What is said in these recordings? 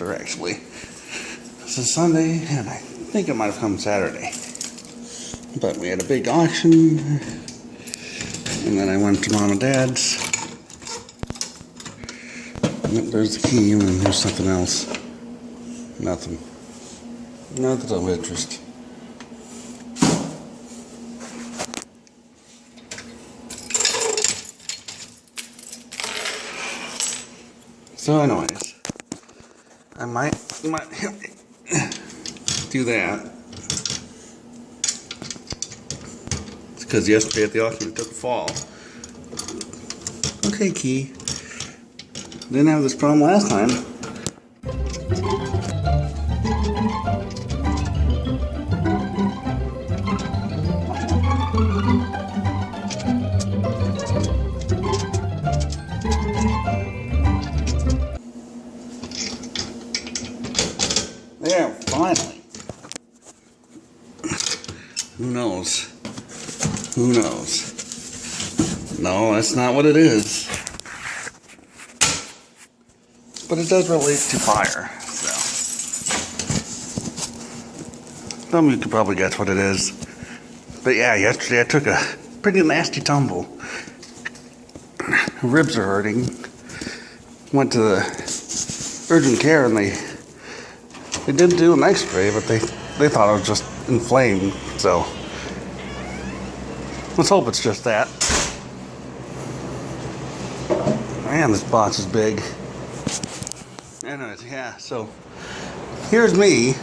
Oster, actually. This is Sunday, and I think it might have come Saturday. But we had a big auction, and then I went to Mom and Dad's. There's the key, and then there's something else. Nothing. Nothing of interest. So anyways, I might do that. It's because yesterday at the auction it took fall. Okay, key. Didn't have this problem last time. There, finally. Who knows? Who knows? No, that's not what it is. But it does relate to fire, so. Some of you could probably guess what it is. But yeah, yesterday I took a pretty nasty tumble. Ribs are hurting. Went to the urgent care and they did do an x-ray, but they thought it was just inflamed, so let's hope it's just that. Man, this box is big. Anyways, yeah, so here's me.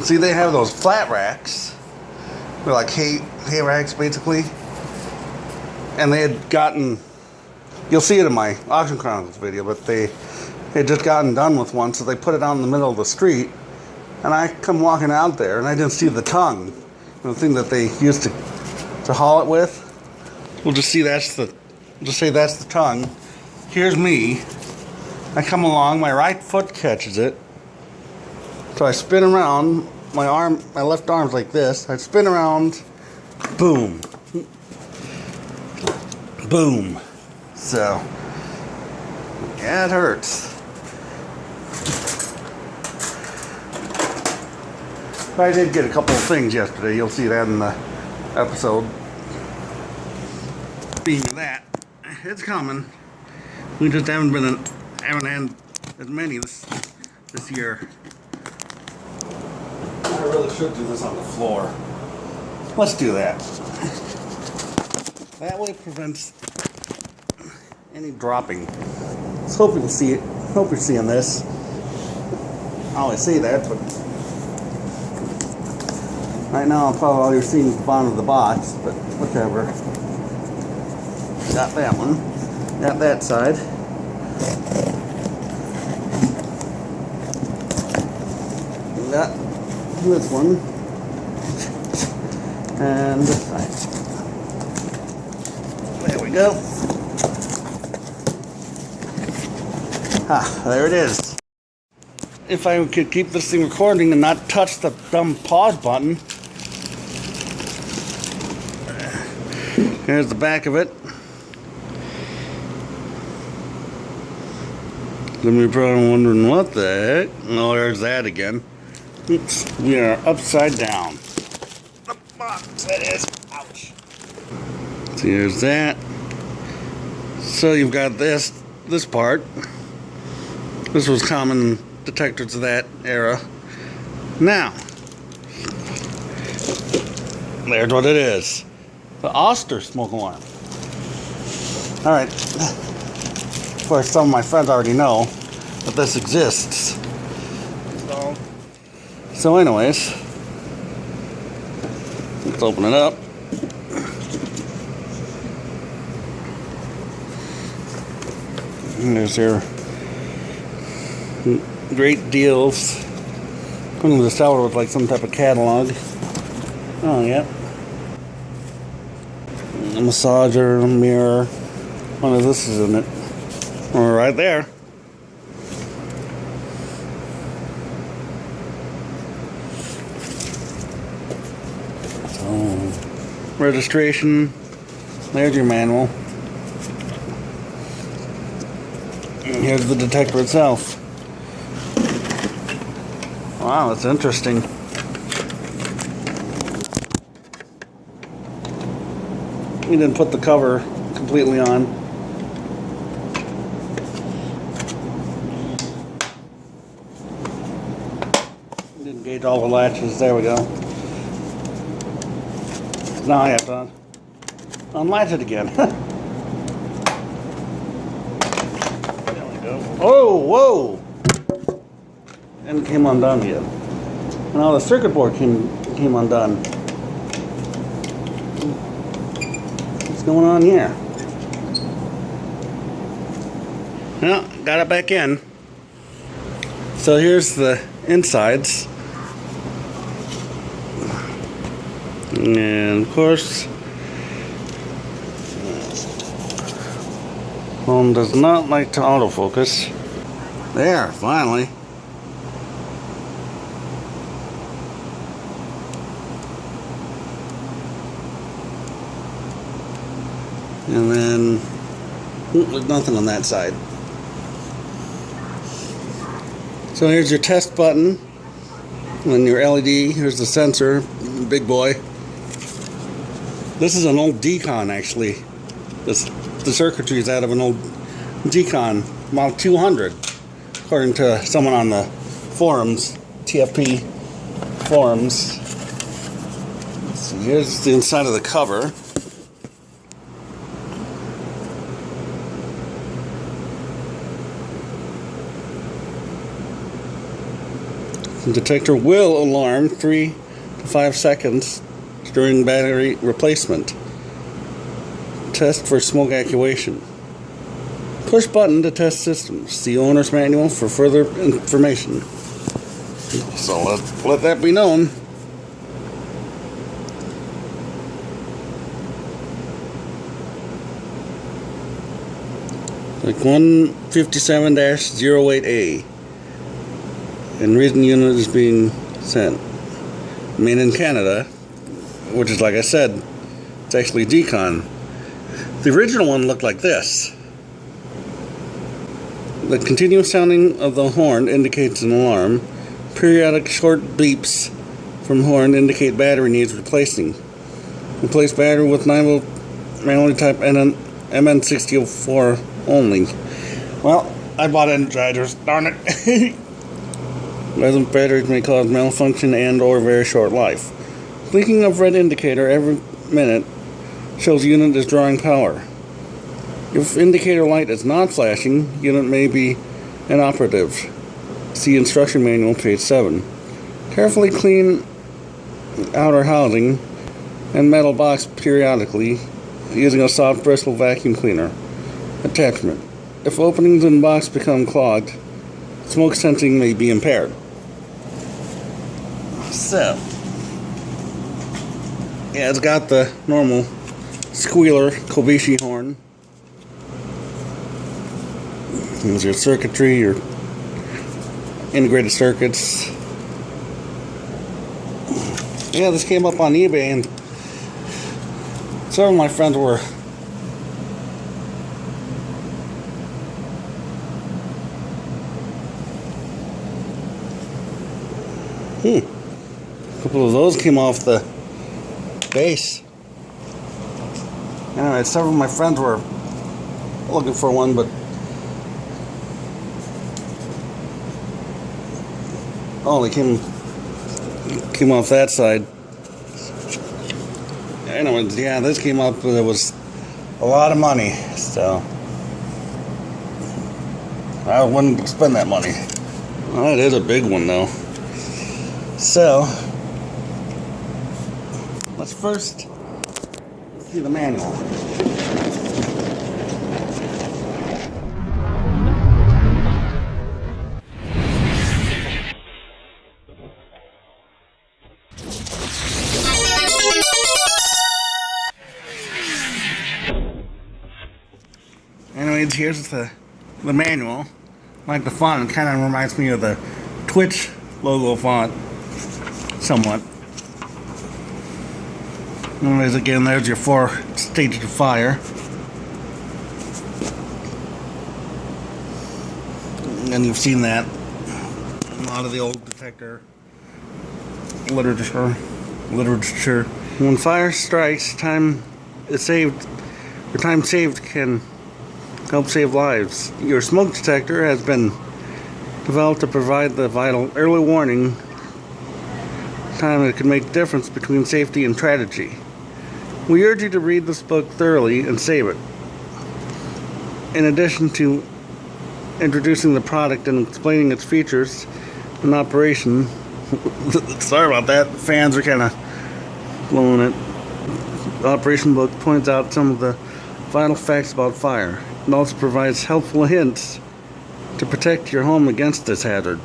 See, they have those flat racks. They're like hay racks, basically. And they had gotten, you'll see it in my Auction Chronicles video, but they had just gotten done with one, so they put it out in the middle of the street. And I come walking out there, and I didn't see the tongue, the thing that they used to haul it with. We'll just say that's the tongue. Here's me. I come along, my right foot catches it. So I spin around, my left arm's like this. I spin around, boom. Boom. So, yeah, it hurts. I did get a couple of things yesterday. You'll see that in the episode. Speaking of that, it's coming. We just haven't had as many this year. I really should do this on the floor. Let's do that. That way it prevents any dropping. Let's hope you can see it. Hope you're seeing this. I always say that, but right now probably all you're seeing is the bottom of the box, but whatever. Got that one. Got that side. Got this one. And this side. There we go. There it is. If I could keep this thing recording and not touch the dumb pause button. Here's the back of it. Then you're probably wondering what the heck. Oh, there's that again. Oops, we are upside down. The box, that is. Ouch. So here's that. So you've got this part. This was common detectors of that era. Now, there's what it is. The Oster smoke alarm. Alright. Of course, some of my friends already know that this exists. So anyways, let's open it up. And there's your great deals. One of the seller with like some type of catalog. Oh, yeah. A massager, a mirror. One of this is in it. Oh, right there. So, registration. There's your manual. And here's the detector itself. Wow, that's interesting. We didn't put the cover completely on. Didn't gauge all the latches. There we go. Now I have to unlatch it again. There we go. Oh, whoa! And it came undone yet. Now the circuit board came undone. What's going on here? Well, got it back in. So here's the insides. And of course, phone does not like to autofocus. There, finally. And then, there's nothing on that side. So here's your test button. And your LED, here's the sensor, big boy. This is an old Decon, actually. The circuitry is out of an old Decon Model 200, according to someone on the forums, TFP forums. So here's the inside of the cover. The detector will alarm 3 to 5 seconds during battery replacement. Test for smoke evacuation. Push button to test systems. See owner's manual for further information. So let that be known. Like 157-08A. And reason unit is being sent. Made in Canada, which is, like I said, it's actually Decon. The original one looked like this. The continuous sounding of the horn indicates an alarm. Periodic short beeps from horn indicate battery needs replacing. Replace battery with 9-volt manually type MN6004 only. Well, I bought Energizers, darn it. Resin batteries may cause malfunction and or very short life. Blinking of red indicator every minute shows unit is drawing power. If indicator light is not flashing, unit may be inoperative. See instruction manual, page 7. Carefully clean outer housing and metal box periodically using a soft bristle vacuum cleaner. Attachment. If openings in box become clogged, smoke sensing may be impaired. So, yeah, it's got the normal squealer Kobayashi horn. Here's your circuitry, your integrated circuits. Yeah, this came up on eBay, and several of my friends were a couple of those came off the base. Anyway, several of my friends were looking for one, but they came off that side. Anyway, yeah, this came up, but it was a lot of money, so I wouldn't spend that money. Well, it is a big one, though. So, let's first see the manual. Anyways, here's the manual. I like the font. It kind of reminds me of the Twitch logo font. Somewhat. Anyways, again, there's your 4 stages of fire. And you've seen that. A lot of the old detector literature. When fire strikes, time is saved. Your time saved can help save lives. Your smoke detector has been developed to provide the vital early warning time that can make the difference between safety and tragedy. We urge you to read this book thoroughly and save it. In addition to introducing the product and explaining its features and operation, sorry about that, fans are kind of blowing it. The operation book points out some of the vital facts about fire. It also provides helpful hints to protect your home against this hazard.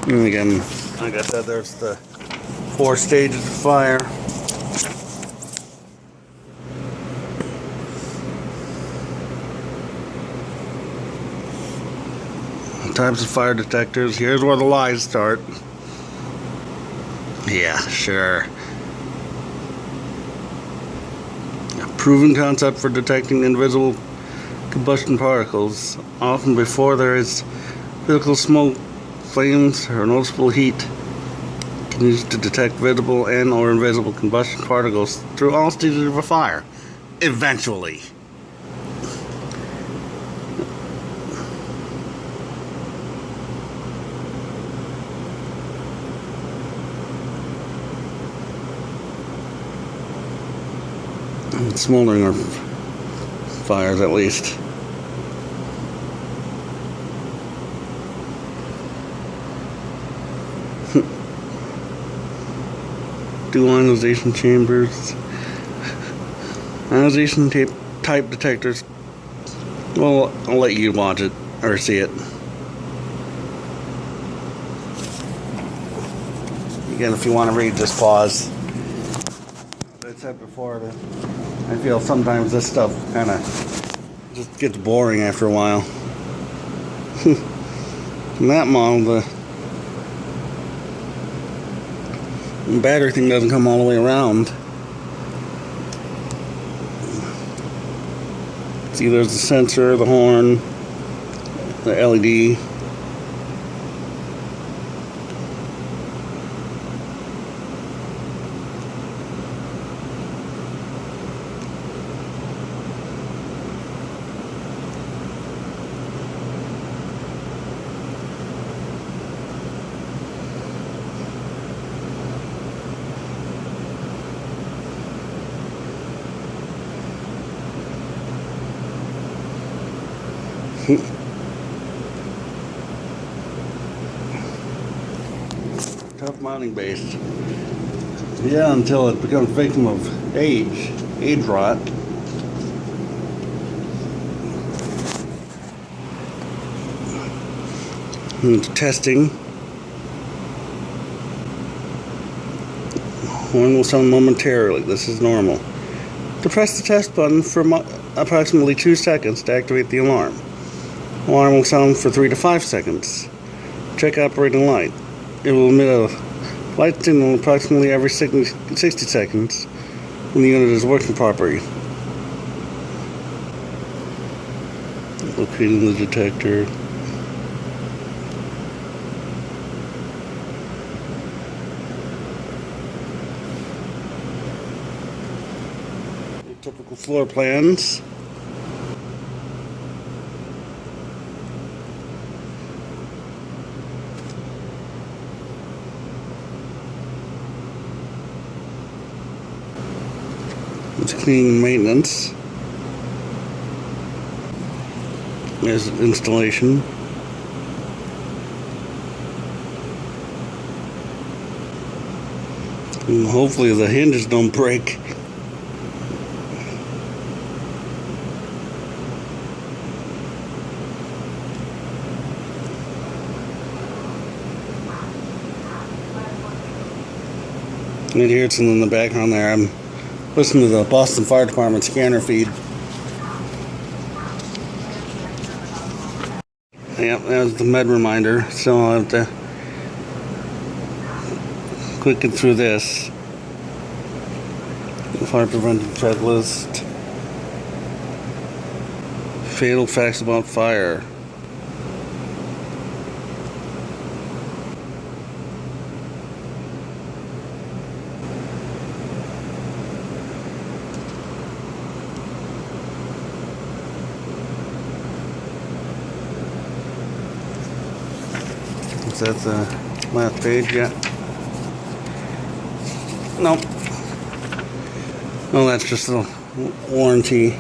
And again, like I said, there's the 4 stages of fire. Types of fire detectors. Here's where the lies start. Yeah, sure. A proven concept for detecting invisible combustion particles, often before there is physical smoke, flames, or noticeable heat. Can use to detect visible and or invisible combustion particles through all stages of a fire. Eventually. Smoldering or fires, at least. Dual ionization chambers. Ionization type detectors. Well, I'll let you watch it or see it. Again, if you want to read, just pause. As I said before, I feel sometimes this stuff kind of just gets boring after a while. In that model, the battery thing doesn't come all the way around. See, there's the sensor, the horn, the LED. Tough mounting base. Yeah, until it becomes victim of age rot. And testing. Horn will sound momentarily. This is normal. To press the test button for approximately 2 seconds to activate the alarm. Alarm will sound for 3 to 5 seconds. Check operating light. It will emit a light signal approximately every 60 seconds when the unit is working properly. Locating the detector. Typical floor plans. It's cleaning maintenance. There's installation. And hopefully the hinges don't break. And here it's in the background there. I'm listening to the Boston Fire Department scanner feed. Yep, that was the med reminder, so I'll have to click it through this. The fire prevention checklist. Fatal facts about fire. Is that the last page yet? Nope. Oh, that's just a warranty.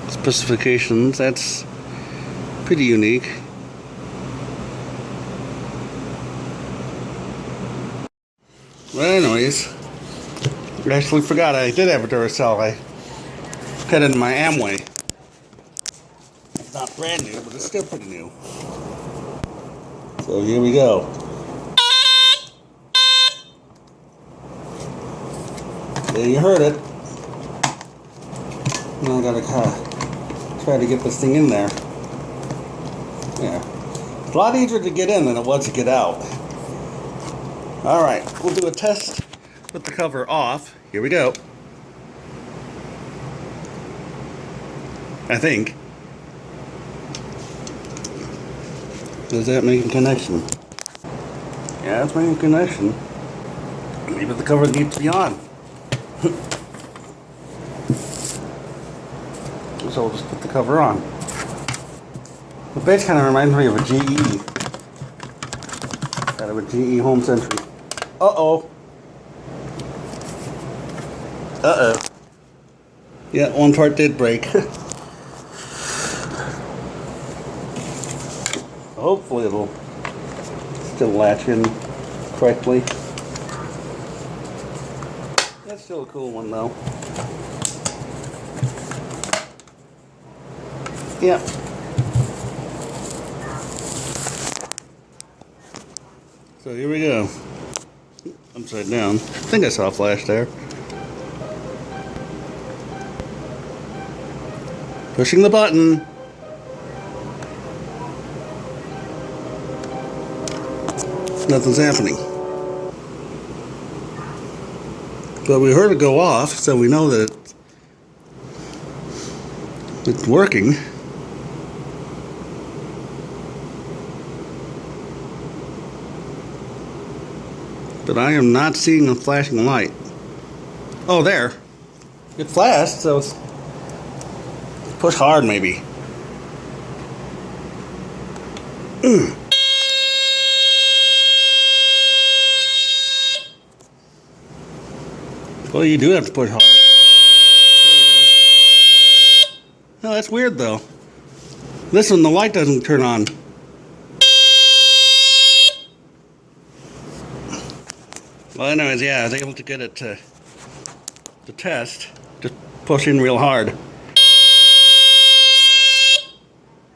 Specifications, that's pretty unique. Well, anyways, I actually forgot I did have a Duracell. I had it in my Amway. It's not brand new, but it's still pretty new. So here we go. There you heard it. Now I gotta try to get this thing in there. Yeah. It's a lot easier to get in than it was to get out. Alright, we'll do a test with the cover off. Here we go. I think. Is that making connection? Yeah, it's making connection. Maybe the cover needs to be on. So we'll just put the cover on. The base kind of reminds me of a GE. Out of a GE Home Century. Uh-oh. Uh-oh. Yeah, one part did break. Hopefully it'll still latch in correctly. That's still a cool one though. Yeah. So here we go. Upside down. I think I saw a flash there. Pushing the button. Nothing's happening. But we heard it go off, so we know that it's working. But I am not seeing a flashing light. Oh, there. It flashed, so it's push hard maybe. Well, you do have to push hard. There we go. No, that's weird though. This one, the light doesn't turn on. Well, anyways, yeah, I was able to get it to test. Just pushing real hard.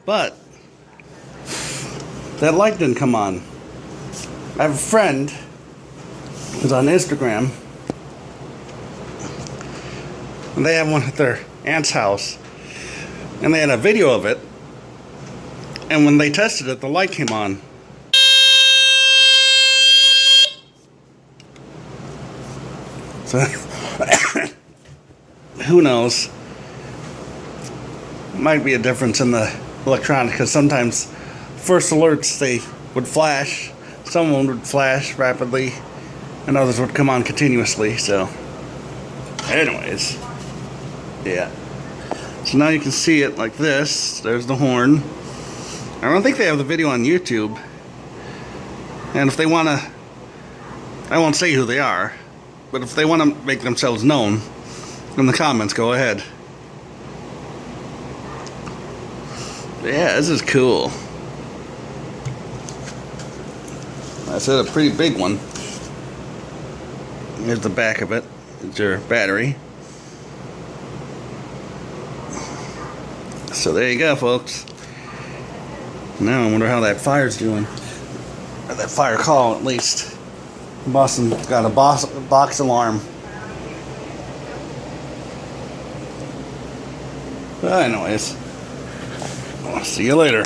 But that light didn't come on. I have a friend who's on Instagram, and they have one at their aunt's house, and they had a video of it, and when they tested it, the light came on. So who knows? Might be a difference in the electronics, because sometimes first alerts they would flash, some would flash rapidly, and others would come on continuously. So anyways, yeah. So now you can see it like this. There's the horn. I don't think they have the video on YouTube, and if they want to, I won't say who they are, but if they want to make themselves known in the comments, go ahead. Yeah, this is cool. That's a pretty big one. Here's the back of it. It's your battery. So there you go, folks. Now I wonder how that fire's doing. Or that fire call, at least. Boston got a box alarm. But anyways, I'll see you later.